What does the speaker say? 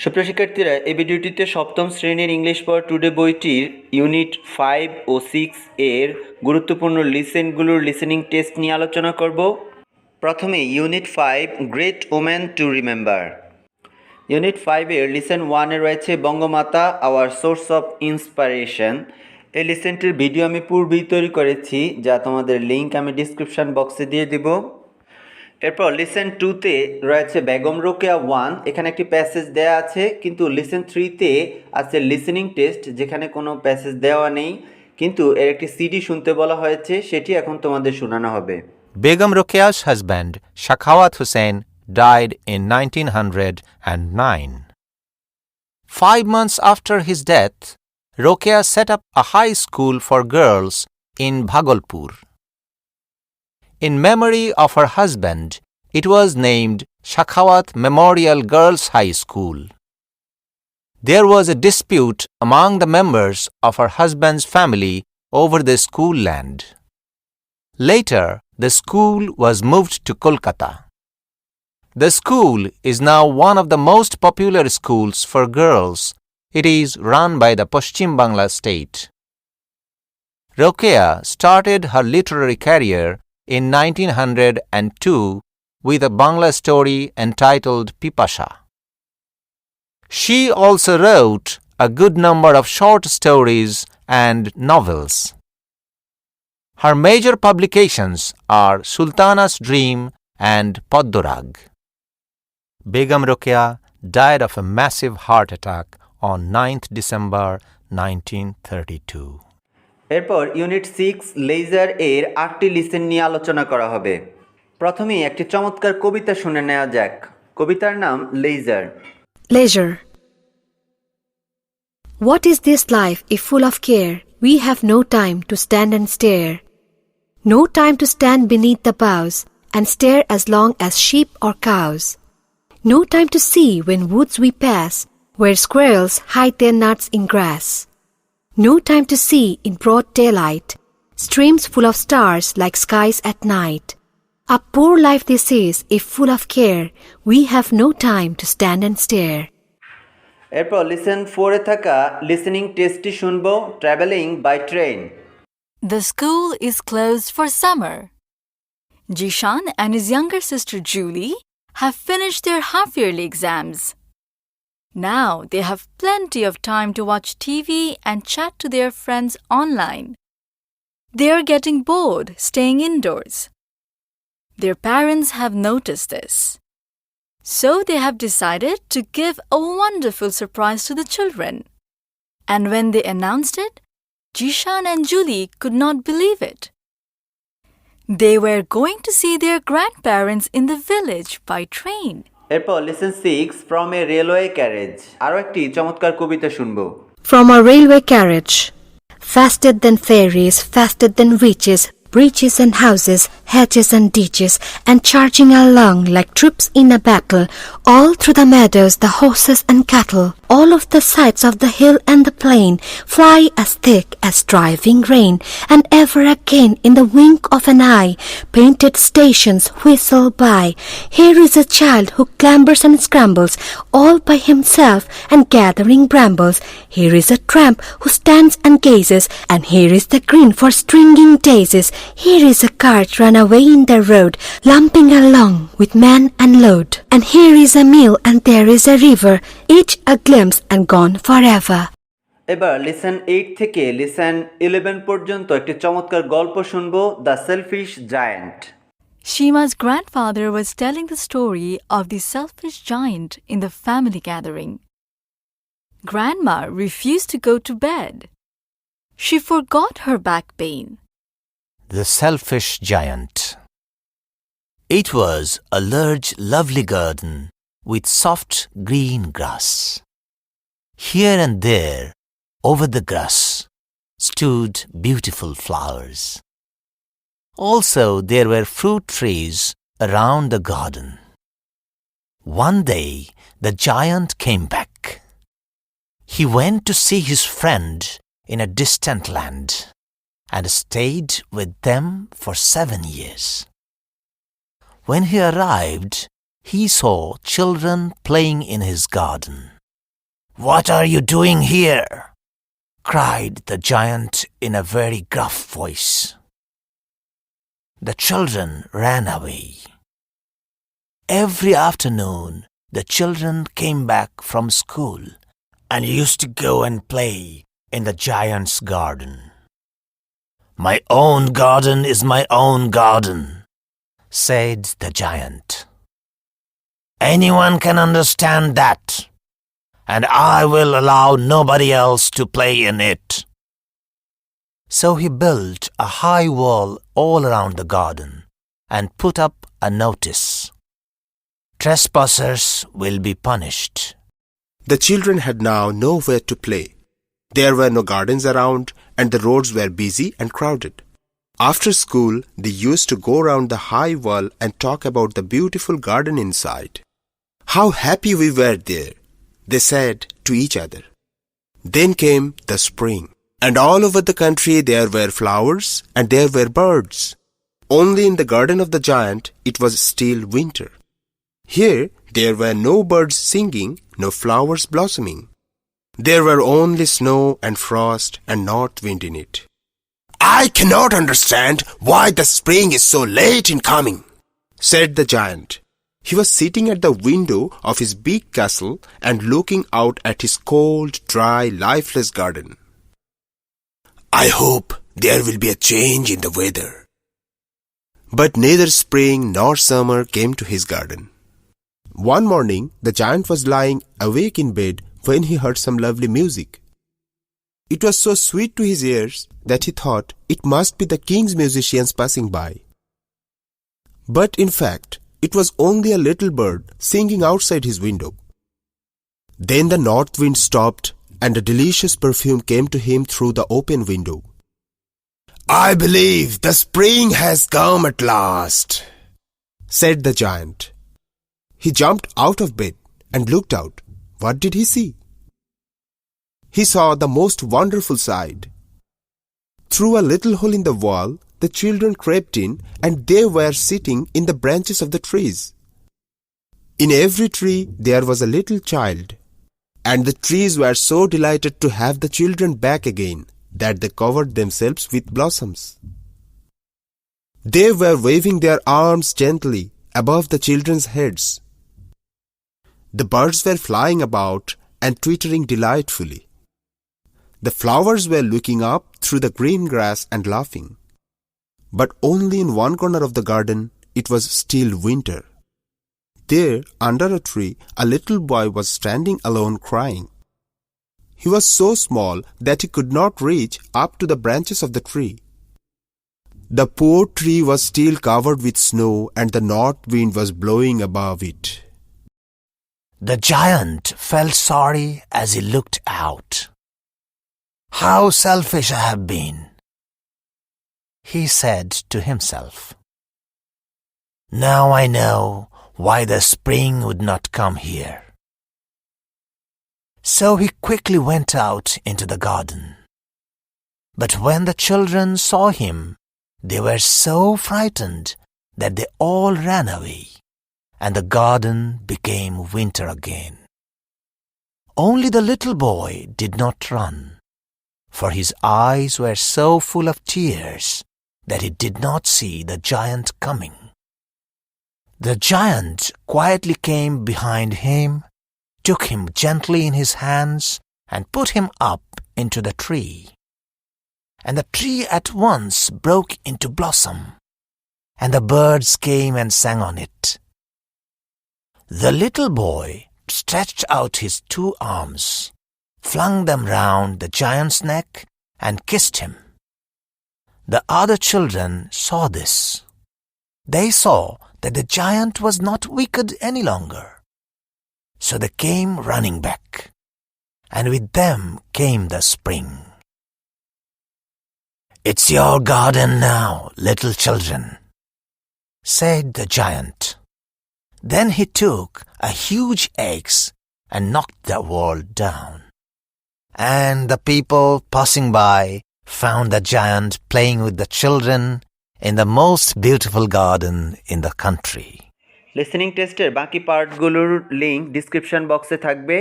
সুপ্রিয় শিক্ষার্থীরা, এই ভিডিওটিতে সপ্তম শ্রেণীর ইংলিশ ফর টুডে বইটির ইউনিট 5 ও 6 এর গুরুত্বপূর্ণ লিসেনগুলোর লিসেনিং টেস্ট নিয়ে আলোচনা করব। প্রথমে unit 5 great woman to remember. Unit 5 এর লিসেন 1 এ রয়েছে Bangamata our source of inspiration. এই লিসেনটির ভিডিও আমি পূর্বেই তৈরি করেছি, যা তোমাদের লিঙ্ক আমি ডিসক্রিপশন বক্সে দিয়ে দিব। এরপর লিসেন 2তে রয়েছে বেগম রোকেয়া 1, এখানে একটি প্যাসেজ দেওয়া আছে, কিন্তু লিসেন 3তে আছে লিসেনিং টেস্ট, যেখানে কোনো প্যাসেজ দেওয়া নেই, কিন্তু এর একটি সিডি শুনতে বলা হয়েছে, সেটি এখন তোমাদের শোনানো হবে। Begum Rokea's husband, Shakhawat Hussain, died in 1909. 5 months after his death, Rokea set up a high school for girls in Bhagalpur. In memory of her husband, it was named Shakhawat Memorial Girls High School. There was a dispute among the members of her husband's family over the school land. Later, the school was moved to Kolkata. The school is now one of the most popular schools for girls. It is run by the Paschim Bangla state. Rokea started her literary career in 1902 with a Bangla story entitled Pipasha. She also wrote a good number of short stories and novels. Her major publications are Sultana's Dream and Poddorag. Begum Rokea died of a massive heart attack on 9th December 1932. এরপর unit 6 laser এর 8টি listen নিয়ে আলোচনা করা হবে। প্রথমেই একটি চমৎকার কবিতা শুনে নেওয়া যাক। কবিতার নাম laser. Leisure. What is this life if full of care? We have no time to stand and stare. No time to stand beneath the boughs and stare as long as sheep or cows. No time to see when woods we pass, where squirrels hide their nuts in grass. No time to see in broad daylight, streams full of stars like skies at night. A poor life this is if full of care, we have no time to stand and stare. এরপর lesson 4 এ থাকা listening টেস্টটি শুনবো, travelling by train. The school is closed for summer. Jishan and his younger sister Julie have finished their half-yearly exams. Now they have plenty of time to watch TV and chat to their friends online. They are getting bored staying indoors. Their parents have noticed this. So they have decided to give a wonderful surprise to the children. And when they announced it, Jishan and Julie could not believe it. They were going to see their grandparents in the village by train. এরপর listen 6 from a railway carriage. আরও একটি চমৎকার কবিতা শুনবো। From a railway carriage. Faster than ferries, faster than witches, bridges and houses, hedges and ditches, and charging along like troops in a battle, all through the meadows, the horses and cattle, all of the sides of the hill and the plain, fly as thick as driving rain, and ever again in the wink of an eye, painted stations whistle by. Here is a child who clambers and scrambles, all by himself and gathering brambles. Here is a tramp who stands and gazes, and here is the green for stringing daisies. Here is a cart run away in the road, lumping along with man and load. And here is a mill and there is a river, each a glimpse and gone forever. এবার lesson 8 থেকে lesson 11 পর্যন্ত একটি চমৎকার গল্প শুনবো, the selfish giant. Shima's grandfather was telling the story of the selfish giant in the family gathering. Grandma refused to go to bed. She forgot her back pain. The Selfish Giant. It was a large, lovely garden with soft green grass. Here and there, over the grass, stood beautiful flowers. Also, there were fruit trees around the garden. One day, the giant came back. He went to see his friend in a distant land and stayed with them for 7 years. When he arrived, he saw children playing in his garden. "What are you doing here?" cried the giant in a very gruff voice. The children ran away. Every afternoon, the children came back from school and used to go and play in the giant's garden. "My own garden is my own garden," said the giant. "Anyone can understand that, and I will allow nobody else to play in it." So he built a high wall all around the garden and put up a notice: "Trespassers will be punished." The children had now nowhere to play. There were no gardens around, and the roads were busy and crowded. After school, they used to go round the high wall and talk about the beautiful garden inside. "How happy we were there," they said to each other. Then came the spring, and all over the country there were flowers and there were birds. Only in the garden of the giant it was still winter. Here there were no birds singing, no flowers blossoming. There were only snow and frost and north wind in it. "I cannot understand why the spring is so late in coming," said the giant. He was sitting at the window of his big castle and looking out at his cold, dry, lifeless garden. "I hope there will be a change in the weather." But neither spring nor summer came to his garden. One morning, the giant was lying awake in bed when he heard some lovely music. It was so sweet to his ears that he thought it must be the king's musicians passing by. But in fact, it was only a little bird singing outside his window. Then the north wind stopped and a delicious perfume came to him through the open window. "I believe the spring has come at last," said the giant. He jumped out of bed and looked out. What did he see? He saw the most wonderful sight. Through a little hole in the wall, the children crept in, and they were sitting in the branches of the trees. In every tree there was a little child, and the trees were so delighted to have the children back again that they covered themselves with blossoms. They were waving their arms gently above the children's heads. The birds were flying about and twittering delightfully. The flowers were looking up through the green grass and laughing. But only in one corner of the garden it was still winter. There, under a tree, a little boy was standing alone crying. He was so small that he could not reach up to the branches of the tree. The poor tree was still covered with snow, and the north wind was blowing above it. The giant felt sorry as he looked out. "How selfish I have been," he said to himself. "Now I know why the spring would not come here." So he quickly went out into the garden. But when the children saw him, they were so frightened that they all ran away, and the garden became winter again. Only the little boy did not run, for his eyes were so full of tears that he did not see the giant coming. The giant quietly came behind him, took him gently in his hands, and put him up into the tree. And the tree at once broke into blossom, and the birds came and sang on it. The little boy stretched out his 2 arms, flung them round the giant's neck, and kissed him. The other children saw this. They saw that the giant was not wicked any longer. So they came running back, and with them came the spring. "It's your garden now, little children," said the giant. Then he took a huge axe and knocked the wall down. And the people passing by found the giant playing with the children in the most beautiful garden in the country. Listening টেস্টের বাকি পার্টগুলোর link description বক্সে থাকবে।